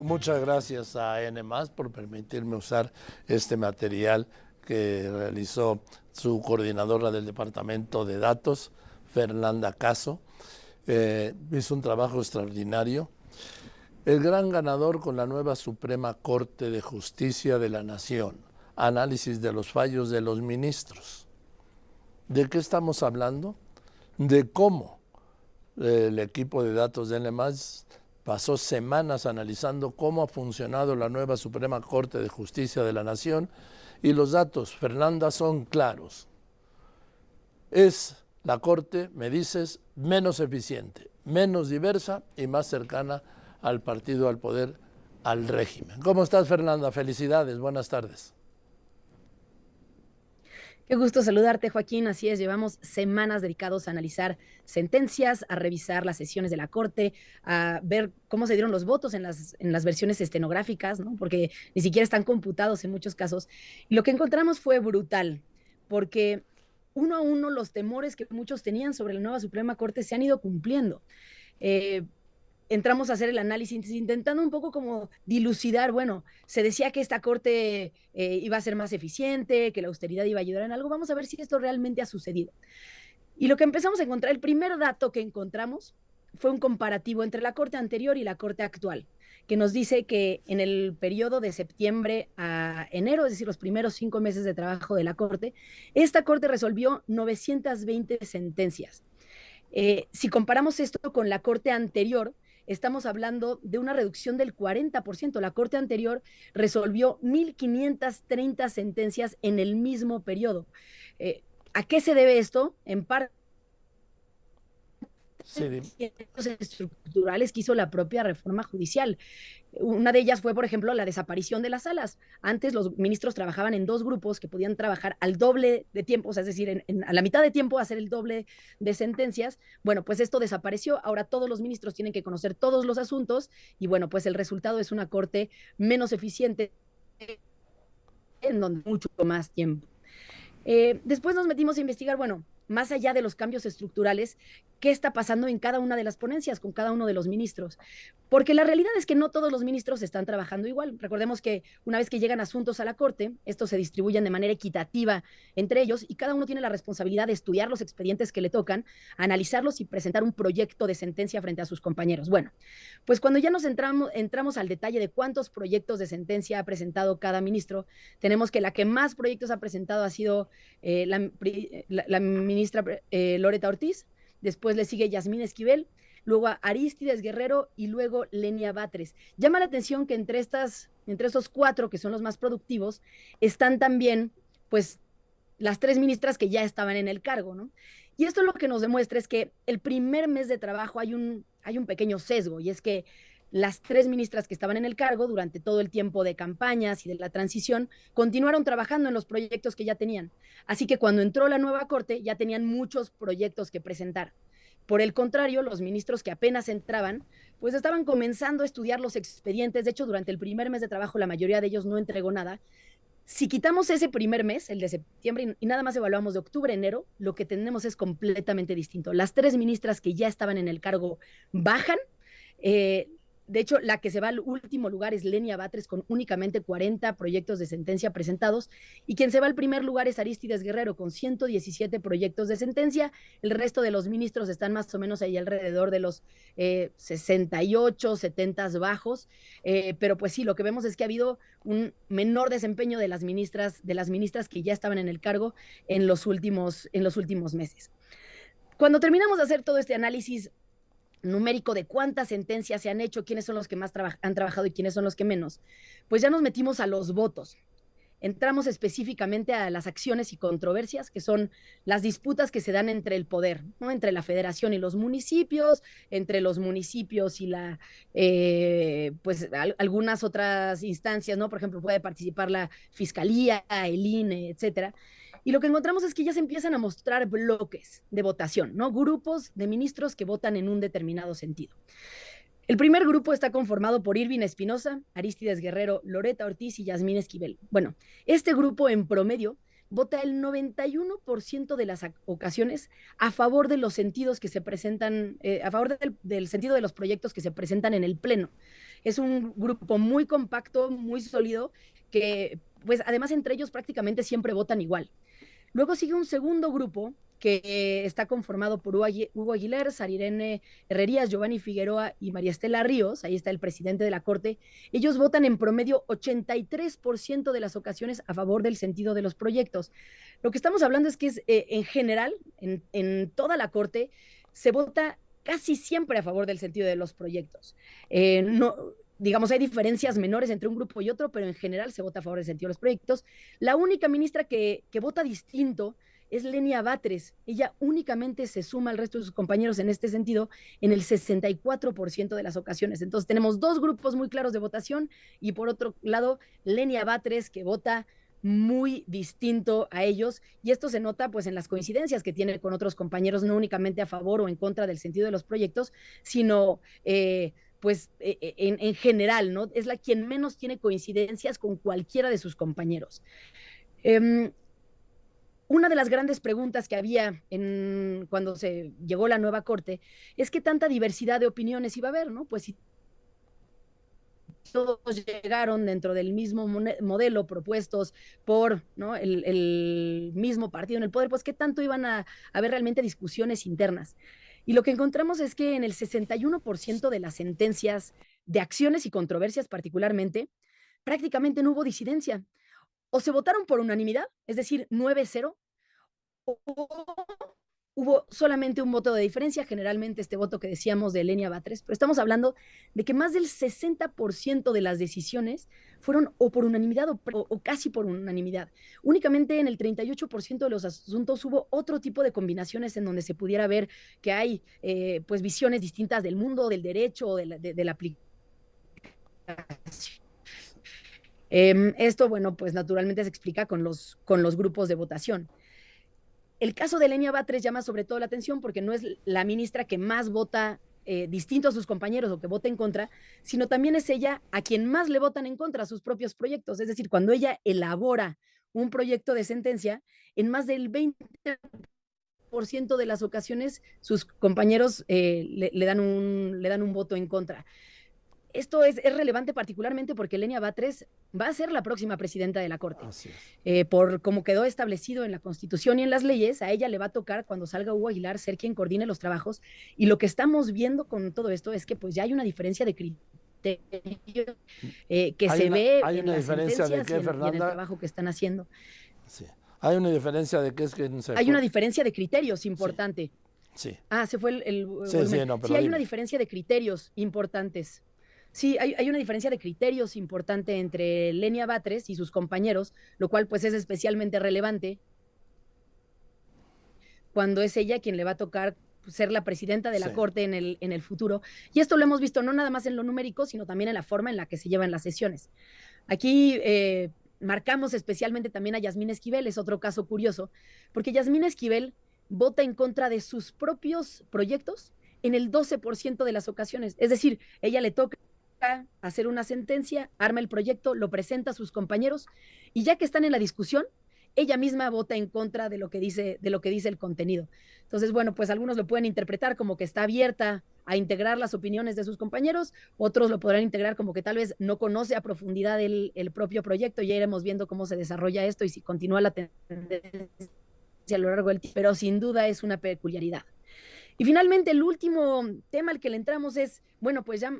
Muchas gracias a N+, por permitirme usar este material que realizó su coordinadora del Departamento de Datos, Fernanda Caso. Hizo un trabajo extraordinario. El gran ganador con la nueva Suprema Corte de Justicia de la Nación. Análisis de los fallos de los ministros. ¿De qué estamos hablando? De cómo el equipo de datos de N+, pasó semanas analizando cómo ha funcionado la nueva Suprema Corte de Justicia de la Nación y los datos, Fernanda, son claros. Es la Corte, me dices, menos eficiente, menos diversa y más cercana al partido, al poder, al régimen. ¿Cómo estás, Fernanda? Felicidades, buenas tardes. Qué gusto saludarte, Joaquín. Así es, llevamos semanas dedicados a analizar sentencias, a revisar las sesiones de la Corte, a ver cómo se dieron los votos en las versiones estenográficas, ¿no? Porque ni siquiera están computados en muchos casos. Y lo que encontramos fue brutal, porque uno a uno los temores que muchos tenían sobre la nueva Suprema Corte se han ido cumpliendo. Eh, Entramos a hacer el análisis intentando un poco como dilucidar, bueno, se decía que esta corte iba a ser más eficiente, que la austeridad iba a ayudar en algo, vamos a ver si esto realmente ha sucedido. Y lo que empezamos a encontrar, el primer dato que encontramos fue un comparativo entre la corte anterior y la corte actual, que nos dice que en el periodo de septiembre a enero, es decir, los primeros 5 meses de trabajo de la corte, esta corte resolvió 920 sentencias. Si comparamos esto con la corte anterior, estamos hablando de una reducción del 40%. La corte anterior resolvió 1,530 sentencias en el mismo periodo. ¿A qué se debe esto? En parte Sí, estructurales que hizo la propia reforma judicial. Una de ellas fue, por ejemplo, la desaparición de las salas. Antes los ministros trabajaban en dos grupos que podían trabajar al doble de tiempo, o sea, es decir, a la mitad de tiempo hacer el doble de sentencias. Bueno, pues esto desapareció. Ahora todos los ministros tienen que conocer todos los asuntos y bueno, pues el resultado es una corte menos eficiente en donde mucho más tiempo. Después nos metimos a investigar, bueno, más allá de los cambios estructurales, qué está pasando en cada una de las ponencias con cada uno de los ministros. Porque la realidad es que no todos los ministros están trabajando igual. Recordemos que una vez que llegan asuntos a la Corte, estos se distribuyen de manera equitativa entre ellos y cada uno tiene la responsabilidad de estudiar los expedientes que le tocan, analizarlos y presentar un proyecto de sentencia frente a sus compañeros. Bueno, pues cuando ya nos entramos al detalle de cuántos proyectos de sentencia ha presentado cada ministro, tenemos que la que más proyectos ha presentado ha sido la ministra Loreta Ortiz, después le sigue Yasmín Esquivel, luego a Arístides Guerrero y luego Lenia Batres. Llama la atención que entre estos cuatro, que son los más productivos, están también, pues, las tres ministras que ya estaban en el cargo, ¿no? Y esto lo que nos demuestra es que el primer mes de trabajo hay un pequeño sesgo, y es que las tres ministras que estaban en el cargo durante todo el tiempo de campañas y de la transición continuaron trabajando en los proyectos que ya tenían. Así que cuando entró la nueva corte ya tenían muchos proyectos que presentar. Por el contrario, los ministros que apenas entraban, pues estaban comenzando a estudiar los expedientes. De hecho, durante el primer mes de trabajo la mayoría de ellos no entregó nada. Si quitamos ese primer mes, el de septiembre, y nada más evaluamos de octubre a enero, lo que tenemos es completamente distinto. Las tres ministras que ya estaban en el cargo bajan. eh, de hecho, la que se va al último lugar es Lenia Batres con únicamente 40 proyectos de sentencia presentados y quien se va al primer lugar es Arístides Guerrero con 117 proyectos de sentencia. El resto de los ministros están más o menos ahí alrededor de los 68, 70 bajos, pero pues sí, lo que vemos es que ha habido un menor desempeño de las ministras que ya estaban en el cargo en los últimos meses. Cuando terminamos de hacer todo este análisis numérico de cuántas sentencias se han hecho, quiénes son los que más han trabajado y quiénes son los que menos, pues ya nos metimos a los votos. Entramos específicamente a las acciones y controversias, que son las disputas que se dan entre el poder, ¿no? Entre la federación y los municipios, entre los municipios y pues algunas otras instancias, ¿no? Por ejemplo, puede participar la fiscalía, el INE, etcétera. Y lo que encontramos es que ya se empiezan a mostrar bloques de votación, ¿no? Grupos de ministros que votan en un determinado sentido. El primer grupo está conformado por Irving Espinosa, Arístides Guerrero, Loreta Ortiz y Yasmín Esquivel. Bueno, este grupo en promedio vota el 91% de las ocasiones a favor de los sentidos que se presentan, a favor del sentido de los proyectos que se presentan en el Pleno. Es un grupo muy compacto, muy sólido, que pues además entre ellos prácticamente siempre votan igual. Luego sigue un segundo grupo que está conformado por Hugo Aguilar, Sarirene Herrerías, Giovanni Figueroa y María Estela Ríos. Ahí está el presidente de la Corte. Ellos votan en promedio 83% de las ocasiones a favor del sentido de los proyectos. Lo que estamos hablando es que en general, en toda la Corte, se vota casi siempre a favor del sentido de los proyectos. No, digamos, hay diferencias menores entre un grupo y otro, pero en general se vota a favor del sentido de los proyectos. La única ministra que vota distinto es Lenia Batres. Ella únicamente se suma al resto de sus compañeros en este sentido en el 64% de las ocasiones. Entonces tenemos dos grupos muy claros de votación y por otro lado Lenia Batres que vota muy distinto a ellos y esto se nota pues en las coincidencias que tiene con otros compañeros, no únicamente a favor o en contra del sentido de los proyectos, sino en general, ¿no? Es la quien menos tiene coincidencias con cualquiera de sus compañeros. Una de las grandes preguntas que había cuando se llegó la nueva corte es qué tanta diversidad de opiniones iba a haber, ¿no? Pues si todos llegaron dentro del mismo modelo propuestos por, ¿no?, el mismo partido en el poder, pues qué tanto iban a haber realmente discusiones internas. Y lo que encontramos es que en el 61% de las sentencias de acciones y controversias particularmente, prácticamente no hubo disidencia. O se votaron por unanimidad, es decir, 9-0, o hubo solamente un voto de diferencia, generalmente este voto que decíamos de Lenia Batres, pero estamos hablando de que más del 60% de las decisiones fueron o por unanimidad o casi por unanimidad. Únicamente en el 38% de los asuntos hubo otro tipo de combinaciones en donde se pudiera ver que hay pues visiones distintas del mundo, del derecho o de la aplicación. Esto, bueno, pues naturalmente se explica con los grupos de votación. El caso de Lenia Batres llama sobre todo la atención porque no es la ministra que más vota distinto a sus compañeros o que vota en contra, sino también es ella a quien más le votan en contra a sus propios proyectos. Es decir, cuando ella elabora un proyecto de sentencia, en más del 20% de las ocasiones sus compañeros le dan un voto en contra. Esto es relevante particularmente porque Lenia Batres va a ser la próxima presidenta de la Corte. Por como quedó establecido en la Constitución y en las leyes, a ella le va a tocar, cuando salga Hugo Aguilar, ser quien coordine los trabajos. Y lo que estamos viendo con todo esto es que pues ya hay una diferencia de criterio se ve en las sentencias y en el trabajo que están haciendo. Sí. Hay una diferencia de qué es que no sé. Hay una diferencia de criterios importante. Sí. Se fue el sí, hay una diferencia de criterios importantes. Sí, hay una diferencia de criterios importante entre Lenia Batres y sus compañeros, lo cual pues es especialmente relevante cuando es ella quien le va a tocar ser la presidenta de la Corte en el futuro. Y esto lo hemos visto no nada más en lo numérico, sino también en la forma en la que se llevan las sesiones. Aquí marcamos especialmente también a Yasmín Esquivel, es otro caso curioso, porque Yasmín Esquivel vota en contra de sus propios proyectos en el 12% de las ocasiones. Es decir, ella le toca hacer una sentencia, arma el proyecto, lo presenta a sus compañeros y ya que están en la discusión, ella misma vota en contra de lo que dice el contenido. Entonces, bueno, pues algunos lo pueden interpretar como que está abierta a integrar las opiniones de sus compañeros, otros lo podrán integrar como que tal vez no conoce a profundidad el propio proyecto. Ya iremos viendo cómo se desarrolla esto y si continúa la tendencia a lo largo del tiempo, pero sin duda es una peculiaridad. Y finalmente, el último tema al que le entramos es, bueno, pues ya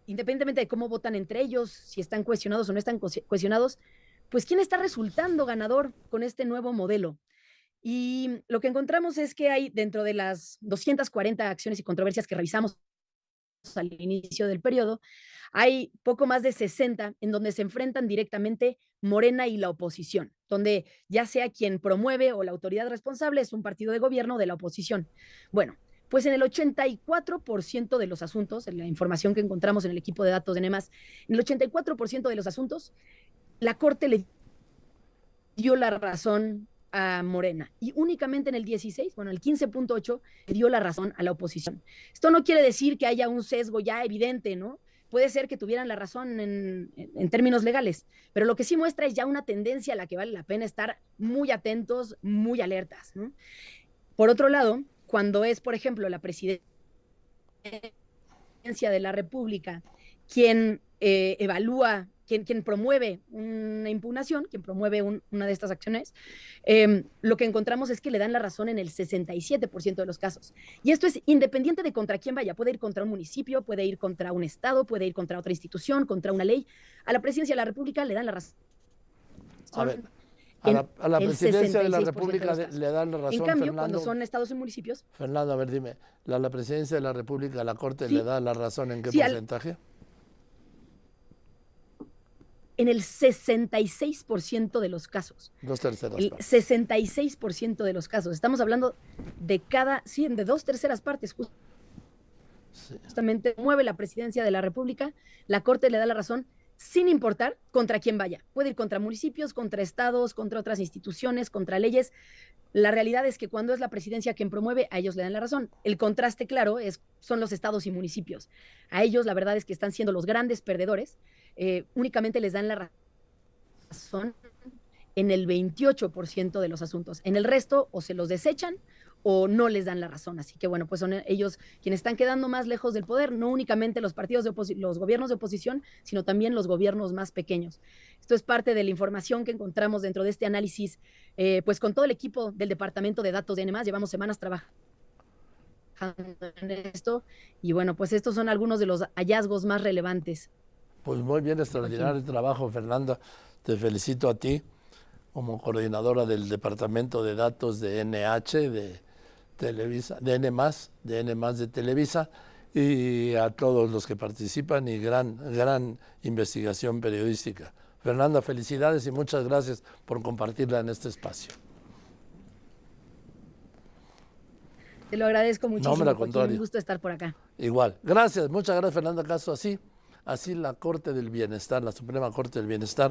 independientemente de cómo votan entre ellos, si están cuestionados o no están cuestionados, pues quién está resultando ganador con este nuevo modelo. Y lo que encontramos es que hay dentro de las 240 acciones y controversias que revisamos al inicio del periodo, hay poco más de 60 en donde se enfrentan directamente Morena y la oposición, donde ya sea quien promueve o la autoridad responsable es un partido de gobierno de la oposición. Bueno, pues en el 84% de los asuntos, en la información que encontramos en el equipo de datos de NEMAS, en el 84% de los asuntos, la Corte le dio la razón a Morena y únicamente en el 16, bueno, el 15.8 le dio la razón a la oposición. Esto no quiere decir que haya un sesgo ya evidente, ¿no? Puede ser que tuvieran la razón en términos legales, pero lo que sí muestra es ya una tendencia a la que vale la pena estar muy atentos, muy alertas, ¿no? Por otro lado, cuando es, por ejemplo, la presidencia de la República quien evalúa, quien promueve una impugnación, quien promueve una de estas acciones, lo que encontramos es que le dan la razón en el 67% de los casos. Y esto es independiente de contra quién vaya. Puede ir contra un municipio, puede ir contra un estado, puede ir contra otra institución, contra una ley. A la presidencia de la República le dan la razón. A ver, a la presidencia de la República le dan la razón, en cambio, Fernando, cuando son estados y municipios... Fernando, a ver, dime, la presidencia de la República, la Corte, ¿le da la razón en qué porcentaje? En el 66% de los casos. Dos terceras partes. El 66% de los casos. Estamos hablando de de dos terceras partes. Justamente mueve la presidencia de la República, la Corte le da la razón, sin importar contra quién vaya. Puede ir contra municipios, contra estados, contra otras instituciones, contra leyes. La realidad es que cuando es la presidencia quien promueve, a ellos le dan la razón. El contraste claro son los estados y municipios. A ellos la verdad es que están siendo los grandes perdedores. Únicamente les dan la razón en el 28% de los asuntos. En el resto o se los desechan o no les dan la razón. Así que bueno, pues son ellos quienes están quedando más lejos del poder, no únicamente los partidos los gobiernos de oposición, sino también los gobiernos más pequeños. Esto es parte de la información que encontramos dentro de este análisis, pues con todo el equipo del Departamento de Datos de N+, llevamos semanas trabajando en esto y bueno, pues estos son algunos de los hallazgos más relevantes. Pues muy bien, extraordinario trabajo, Fernanda. Te felicito a ti como coordinadora del Departamento de Datos de NH, de Televisa, de N+, de Televisa, y a todos los que participan y gran investigación periodística. Fernanda, felicidades y muchas gracias por compartirla en este espacio. Te lo agradezco muchísimo. No, un gusto estar por acá. Igual. Gracias, muchas gracias, Fernanda Caso. Así la Corte del Bienestar, la Suprema Corte del Bienestar,